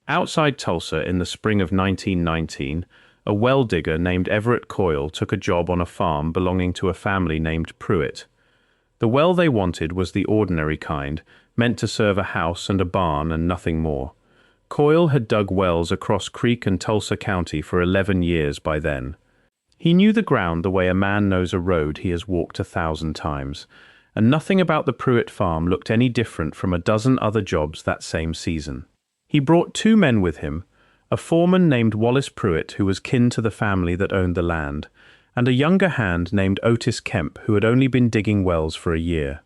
Outside Tulsa in the spring of 1919, a well digger named Everett Coyle took a job on a farm belonging to a family named Pruitt. The well they wanted was the ordinary kind, meant to serve a house and a barn and nothing more. Coyle had dug wells across Creek and Tulsa County for 11 years by then. He knew the ground the way a man knows a road he has walked 1,000 times, and nothing about the Pruitt farm looked any different from a dozen other jobs that same season. He brought 2 men with him, a foreman named Wallace Pruitt, who was kin to the family that owned the land, and a younger hand named Otis Kemp, who had only been digging wells for a year.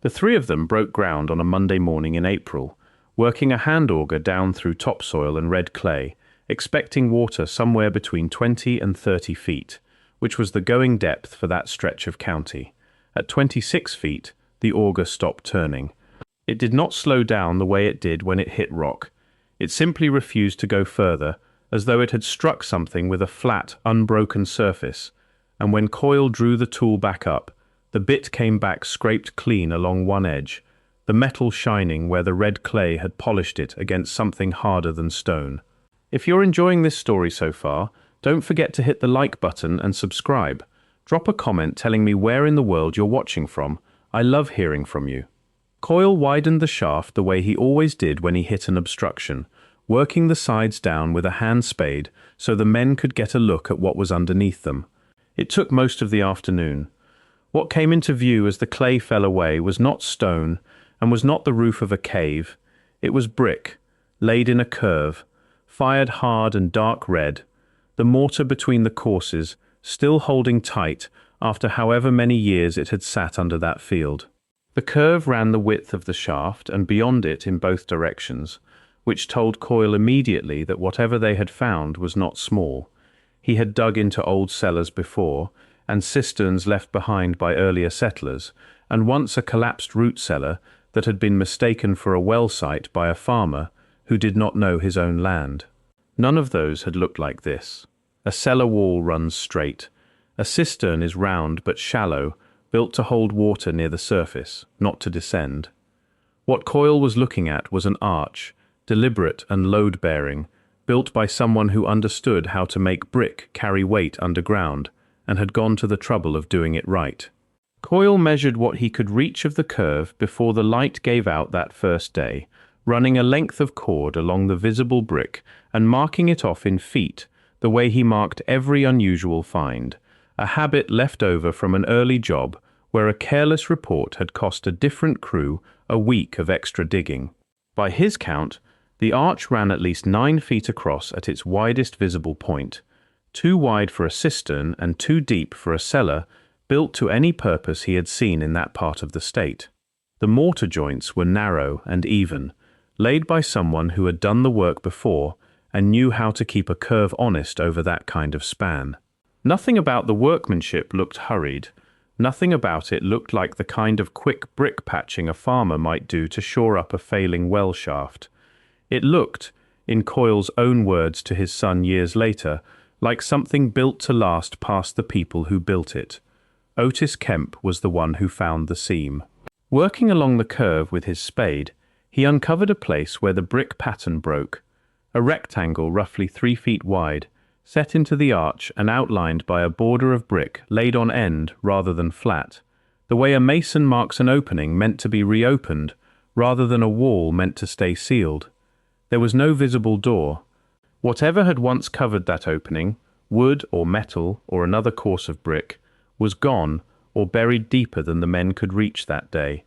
The 3 of them broke ground on a Monday morning in April, working a hand auger down through topsoil and red clay, expecting water somewhere between 20 and 30 feet, which was the going depth for that stretch of county. At 26 feet, the auger stopped turning. It did not slow down the way it did when it hit rock. It simply refused to go further, as though it had struck something with a flat, unbroken surface, and when Coyle drew the tool back up, the bit came back scraped clean along one edge, the metal shining where the red clay had polished it against something harder than stone. If you're enjoying this story so far, don't forget to hit the like button and subscribe. Drop a comment telling me where in the world you're watching from. I love hearing from you. Coyle widened the shaft the way he always did when he hit an obstruction, working the sides down with a hand spade so the men could get a look at what was underneath them. It took most of the afternoon. What came into view as the clay fell away was not stone and was not the roof of a cave. It was brick, laid in a curve, fired hard and dark red, the mortar between the courses, still holding tight after however many years it had sat under that field. The curve ran the width of the shaft and beyond it in both directions, which told Coyle immediately that whatever they had found was not small. He had dug into old cellars before, and cisterns left behind by earlier settlers, and once a collapsed root cellar that had been mistaken for a well site by a farmer who did not know his own land. None of those had looked like this. A cellar wall runs straight. A cistern is round but shallow, built to hold water near the surface, not to descend. What Coyle was looking at was an arch, deliberate and load-bearing, built by someone who understood how to make brick carry weight underground and had gone to the trouble of doing it right. Coyle measured what he could reach of the curve before the light gave out that first day, running a length of cord along the visible brick and marking it off in feet, the way he marked every unusual find, a habit left over from an early job where a careless report had cost a different crew a week of extra digging. By his count, the arch ran at least 9 feet across at its widest visible point, too wide for a cistern and too deep for a cellar built to any purpose he had seen in that part of the state. The mortar joints were narrow and even, laid by someone who had done the work before and knew how to keep a curve honest over that kind of span. Nothing about the workmanship looked hurried. Nothing about it looked like the kind of quick brick patching a farmer might do to shore up a failing well shaft. It looked, in Coyle's own words to his son years later, like something built to last past the people who built it. Otis Kemp was the one who found the seam. Working along the curve with his spade, he uncovered a place where the brick pattern broke, a rectangle roughly 3 feet wide, set into the arch and outlined by a border of brick laid on end rather than flat, the way a mason marks an opening meant to be reopened rather than a wall meant to stay sealed. There was no visible door. Whatever had once covered that opening, wood or metal or another course of brick, was gone or buried deeper than the men could reach that day.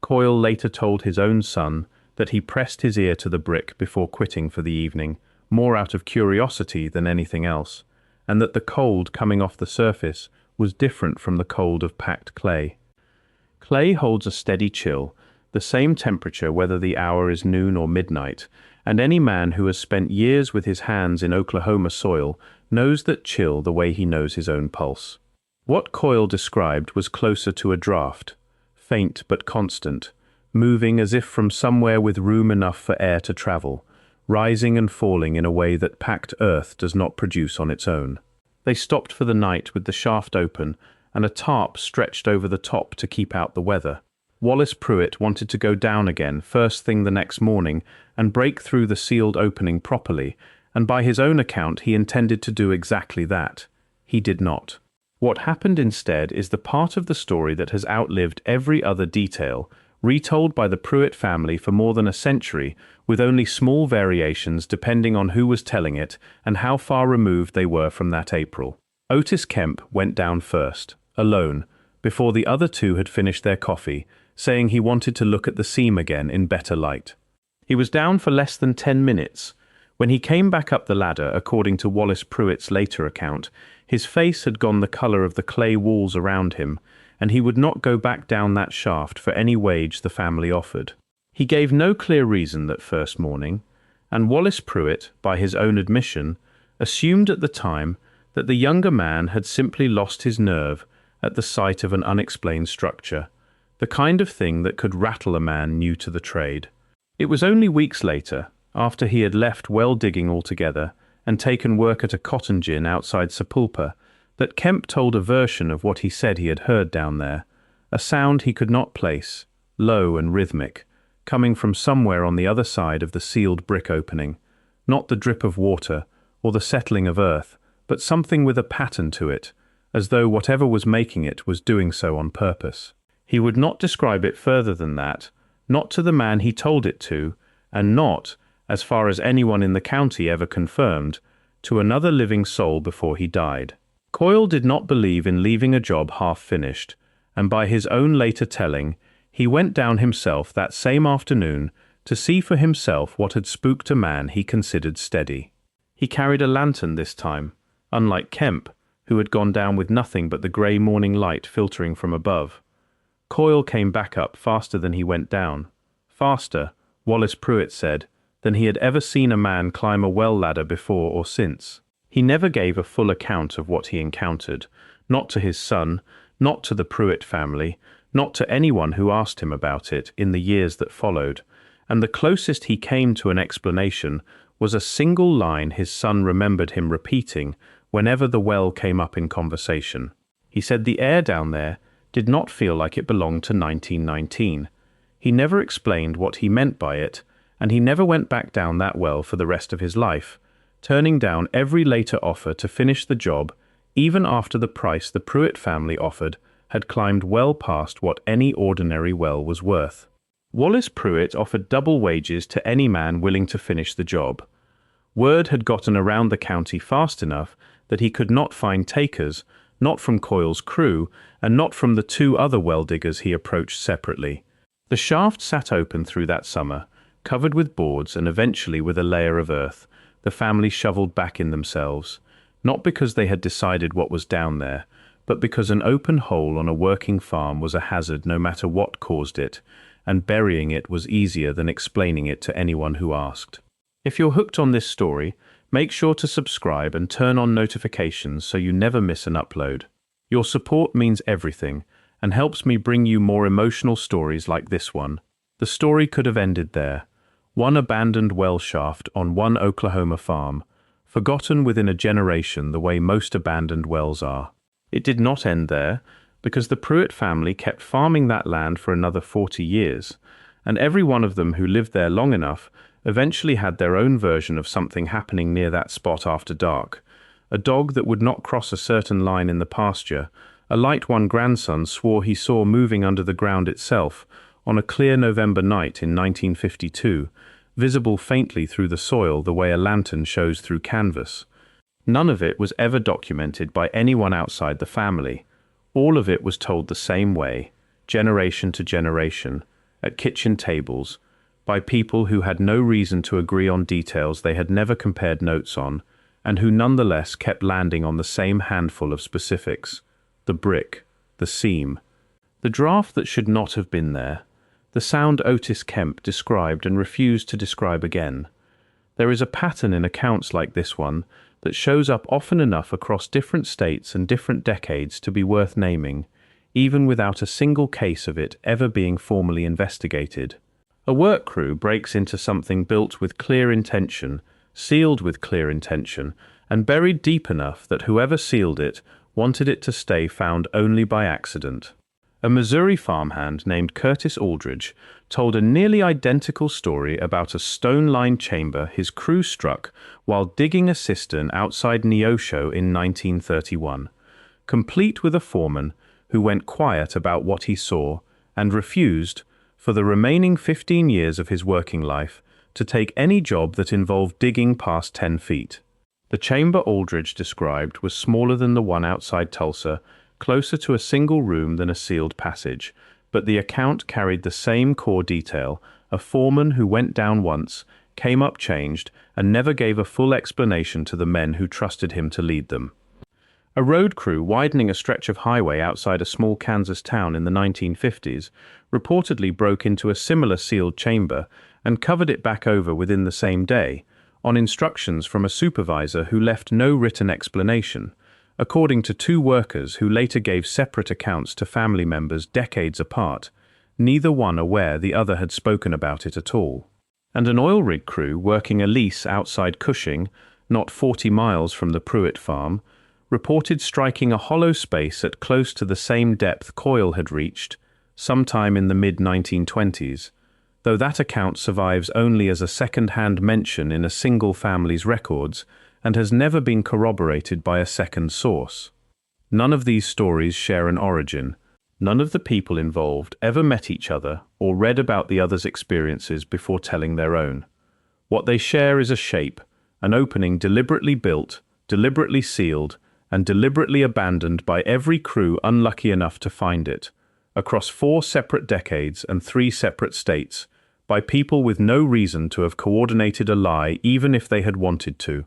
Coyle later told his own son that he pressed his ear to the brick before quitting for the evening, more out of curiosity than anything else, and that the cold coming off the surface was different from the cold of packed clay. Clay holds a steady chill, the same temperature whether the hour is noon or midnight, and any man who has spent years with his hands in Oklahoma soil knows that chill the way he knows his own pulse. What Coyle described was closer to a draft, faint but constant, moving as if from somewhere with room enough for air to travel, rising and falling in a way that packed earth does not produce on its own. They stopped for the night with the shaft open and a tarp stretched over the top to keep out the weather. Wallace Pruitt wanted to go down again first thing the next morning and break through the sealed opening properly, and by his own account he intended to do exactly that. He did not. What happened instead is the part of the story that has outlived every other detail, retold by the Pruitt family for more than a century, with only small variations depending on who was telling it and how far removed they were from that April. Otis Kemp went down first, alone, before the other two had finished their coffee, saying he wanted to look at the seam again in better light. He was down for less than 10 minutes. When he came back up the ladder, according to Wallace Pruitt's later account, his face had gone the color of the clay walls around him, and he would not go back down that shaft for any wage the family offered. He gave no clear reason that first morning, and Wallace Pruitt, by his own admission, assumed at the time that the younger man had simply lost his nerve at the sight of an unexplained structure, the kind of thing that could rattle a man new to the trade. It was only weeks later, after he had left well digging altogether and taken work at a cotton gin outside Sepulpa, that Kemp told a version of what he said he had heard down there, a sound he could not place, low and rhythmic, coming from somewhere on the other side of the sealed brick opening, not the drip of water or the settling of earth, but something with a pattern to it, as though whatever was making it was doing so on purpose. He would not describe it further than that, not to the man he told it to, and not, as far as anyone in the county ever confirmed, to another living soul before he died. Coyle did not believe in leaving a job half-finished, and by his own later telling, he went down himself that same afternoon to see for himself what had spooked a man he considered steady. He carried a lantern this time, unlike Kemp, who had gone down with nothing but the grey morning light filtering from above. Coyle came back up faster than he went down. Faster, Wallace Pruitt said, than he had ever seen a man climb a well ladder before or since. He never gave a full account of what he encountered, not to his son, not to the Pruitt family, not to anyone who asked him about it in the years that followed, and the closest he came to an explanation was a single line his son remembered him repeating whenever the well came up in conversation. He said the air down there did not feel like it belonged to 1919. He never explained what he meant by it, and he never went back down that well for the rest of his life, turning down every later offer to finish the job, even after the price the Pruitt family offered had climbed well past what any ordinary well was worth. Wallace Pruitt offered double wages to any man willing to finish the job. Word had gotten around the county fast enough that he could not find takers, not from Coyle's crew, and not from the two other well diggers he approached separately. The shaft sat open through that summer, covered with boards and eventually with a layer of earth. The family shoveled back in themselves, not because they had decided what was down there, but because an open hole on a working farm was a hazard no matter what caused it, and burying it was easier than explaining it to anyone who asked. If you're hooked on this story, make sure to subscribe and turn on notifications so you never miss an upload. Your support means everything and helps me bring you more emotional stories like this one. The story could have ended there. One abandoned well shaft on one Oklahoma farm, forgotten within a generation the way most abandoned wells are. It did not end there, because the Pruitt family kept farming that land for another 40 years, and every one of them who lived there long enough eventually had their own version of something happening near that spot after dark. A dog that would not cross a certain line in the pasture, a light one grandson swore he saw moving under the ground itself on a clear November night in 1952, visible faintly through the soil the way a lantern shows through canvas. None of it was ever documented by anyone outside the family. All of it was told the same way, generation to generation, at kitchen tables, by people who had no reason to agree on details they had never compared notes on, and who nonetheless kept landing on the same handful of specifics: the brick, the seam, the draft that should not have been there, the sound Otis Kemp described and refused to describe again. There is a pattern in accounts like this one that shows up often enough across different states and different decades to be worth naming, even without a single case of it ever being formally investigated. A work crew breaks into something built with clear intention, sealed with clear intention, and buried deep enough that whoever sealed it wanted it to stay found only by accident. A Missouri farmhand named Curtis Aldridge told a nearly identical story about a stone-lined chamber his crew struck while digging a cistern outside Neosho in 1931, complete with a foreman who went quiet about what he saw and refused, for the remaining 15 years of his working life, to take any job that involved digging past 10 feet. The chamber Aldridge described was smaller than the one outside Tulsa, closer to a single room than a sealed passage, but the account carried the same core detail: a foreman who went down once, came up changed, and never gave a full explanation to the men who trusted him to lead them. A road crew widening a stretch of highway outside a small Kansas town in the 1950s reportedly broke into a similar sealed chamber and covered it back over within the same day, on instructions from a supervisor who left no written explanation, according to two workers who later gave separate accounts to family members decades apart, neither one aware the other had spoken about it at all. And an oil rig crew working a lease outside Cushing, not 40 miles from the Pruitt farm, reported striking a hollow space at close to the same depth Coyle had reached, sometime in the mid-1920s, though that account survives only as a second-hand mention in a single family's records and has never been corroborated by a second source. None of these stories share an origin. None of the people involved ever met each other or read about the other's experiences before telling their own. What they share is a shape, an opening deliberately built, deliberately sealed, and deliberately abandoned by every crew unlucky enough to find it, across 4 separate decades and 3 separate states, by people with no reason to have coordinated a lie even if they had wanted to.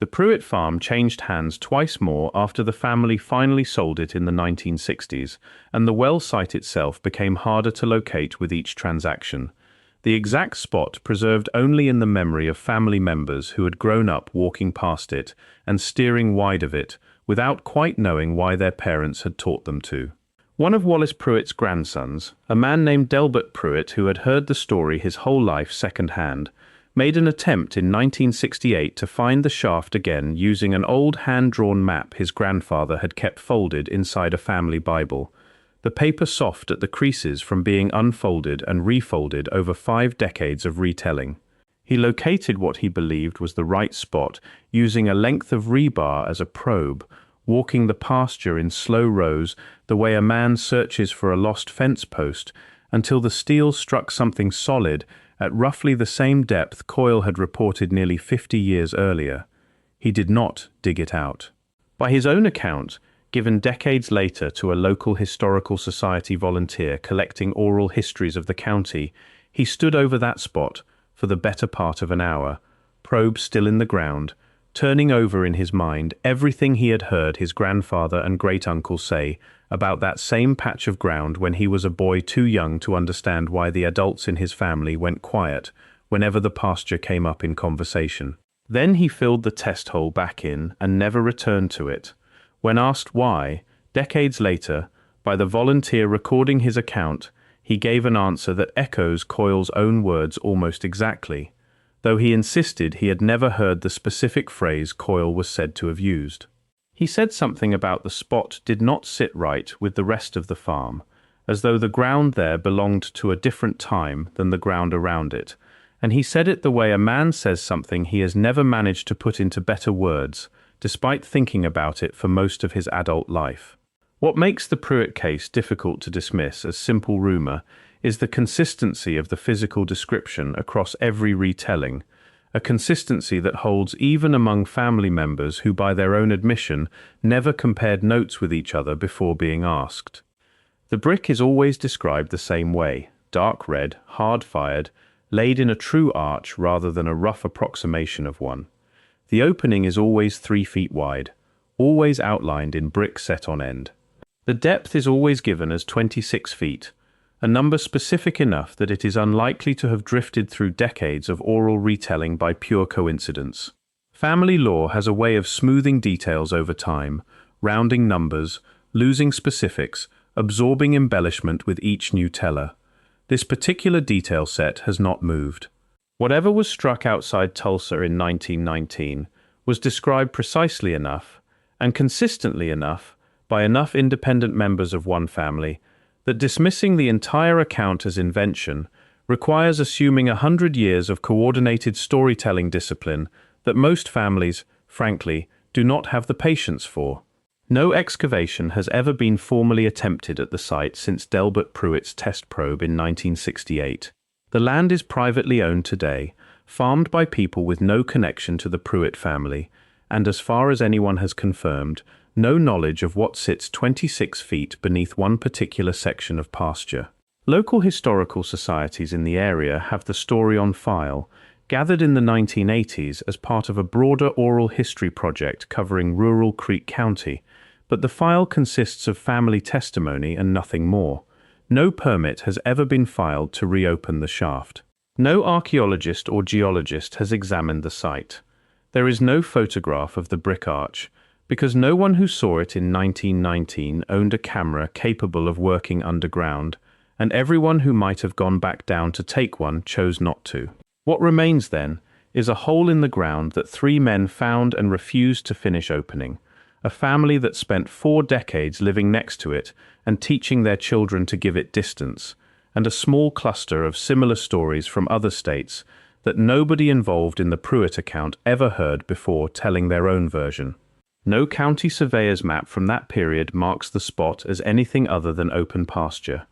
The Pruitt farm changed hands twice more after the family finally sold it in the 1960s, and the well site itself became harder to locate with each transaction, the exact spot preserved only in the memory of family members who had grown up walking past it and steering wide of it, without quite knowing why their parents had taught them to. One of Wallace Pruitt's grandsons, a man named Delbert Pruitt who had heard the story his whole life second-hand, made an attempt in 1968 to find the shaft again using an old hand-drawn map his grandfather had kept folded inside a family Bible, the paper soft at the creases from being unfolded and refolded over 5 decades of retelling. He located what he believed was the right spot using a length of rebar as a probe, walking the pasture in slow rows the way a man searches for a lost fence post until the steel struck something solid at roughly the same depth Coyle had reported nearly 50 years earlier. He did not dig it out. By his own account, given decades later to a local historical society volunteer collecting oral histories of the county, he stood over that spot for the better part of an hour, probe still in the ground, turning over in his mind everything he had heard his grandfather and great-uncle say about that same patch of ground when he was a boy too young to understand why the adults in his family went quiet whenever the pasture came up in conversation. Then he filled the test hole back in and never returned to it. When asked why, decades later, by the volunteer recording his account, he gave an answer that echoes Coyle's own words almost exactly, though he insisted he had never heard the specific phrase Coyle was said to have used. He said something about the spot did not sit right with the rest of the farm, as though the ground there belonged to a different time than the ground around it, and he said it the way a man says something he has never managed to put into better words, despite thinking about it for most of his adult life. What makes the Pruitt case difficult to dismiss as simple rumor is the consistency of the physical description across every retelling, a consistency that holds even among family members who, by their own admission, never compared notes with each other before being asked. The brick is always described the same way: dark red, hard-fired, laid in a true arch rather than a rough approximation of one. The opening is always 3 feet wide, always outlined in brick set on end. The depth is always given as 26 feet, a number specific enough that it is unlikely to have drifted through decades of oral retelling by pure coincidence. Family law has a way of smoothing details over time, rounding numbers, losing specifics, absorbing embellishment with each new teller. This particular detail set has not moved. Whatever was struck outside Tulsa in 1919 was described precisely enough, and consistently enough, by enough independent members of one family, that dismissing the entire account as invention requires assuming 100 years of coordinated storytelling discipline that most families, frankly, do not have the patience for. No excavation has ever been formally attempted at the site since Delbert Pruitt's test probe in 1968. The land is privately owned today, farmed by people with no connection to the Pruitt family, and as far as anyone has confirmed, no knowledge of what sits 26 feet beneath one particular section of pasture. Local historical societies in the area have the story on file, gathered in the 1980s as part of a broader oral history project covering rural Creek County, but the file consists of family testimony and nothing more. No permit has ever been filed to reopen the shaft. No archaeologist or geologist has examined the site. There is no photograph of the brick arch, because no one who saw it in 1919 owned a camera capable of working underground, and everyone who might have gone back down to take one chose not to. What remains, then, is a hole in the ground that 3 men found and refused to finish opening, a family that spent 4 decades living next to it and teaching their children to give it distance, and a small cluster of similar stories from other states that nobody involved in the Pruitt account ever heard before telling their own version. No county surveyor's map from that period marks the spot as anything other than open pasture.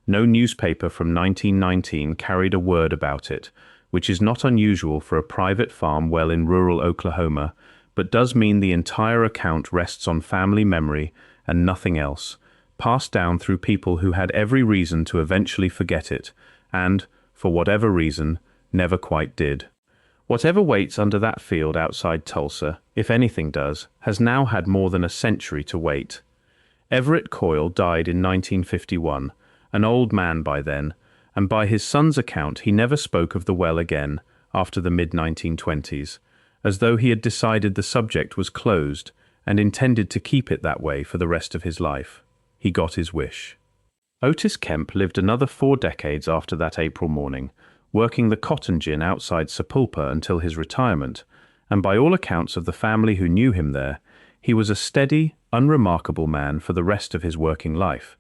No newspaper from 1919 carried a word about it, which is not unusual for a private farm well in rural Oklahoma, but does mean the entire account rests on family memory and nothing else, passed down through people who had every reason to eventually forget it, and, for whatever reason, never quite did. Whatever waits under that field outside Tulsa, if anything does, has now had more than a century to wait. Everett Coyle died in 1951, an old man by then, and by his son's account he never spoke of the well again after the mid-1920s, as though he had decided the subject was closed and intended to keep it that way for the rest of his life. He got his wish. Otis Kemp lived another 4 decades after that April morning, working the cotton gin outside Sapulpa until his retirement, and by all accounts of the family who knew him there, he was a steady, unremarkable man for the rest of his working life,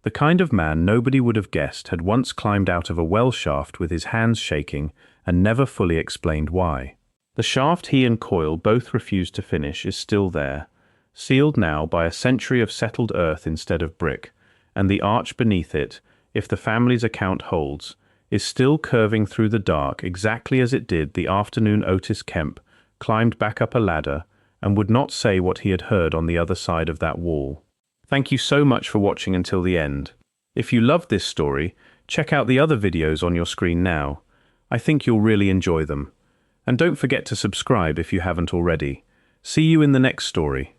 the kind of man nobody would have guessed had once climbed out of a well shaft with his hands shaking and never fully explained why. The shaft he and Coyle both refused to finish is still there, sealed now by a century of settled earth instead of brick, and the arch beneath it, if the family's account holds, is still curving through the dark exactly as it did the afternoon Otis Kemp climbed back up a ladder and would not say what he had heard on the other side of that wall. Thank you so much for watching until the end. If you loved this story, check out the other videos on your screen now. I think you'll really enjoy them. And don't forget to subscribe if you haven't already. See you in the next story.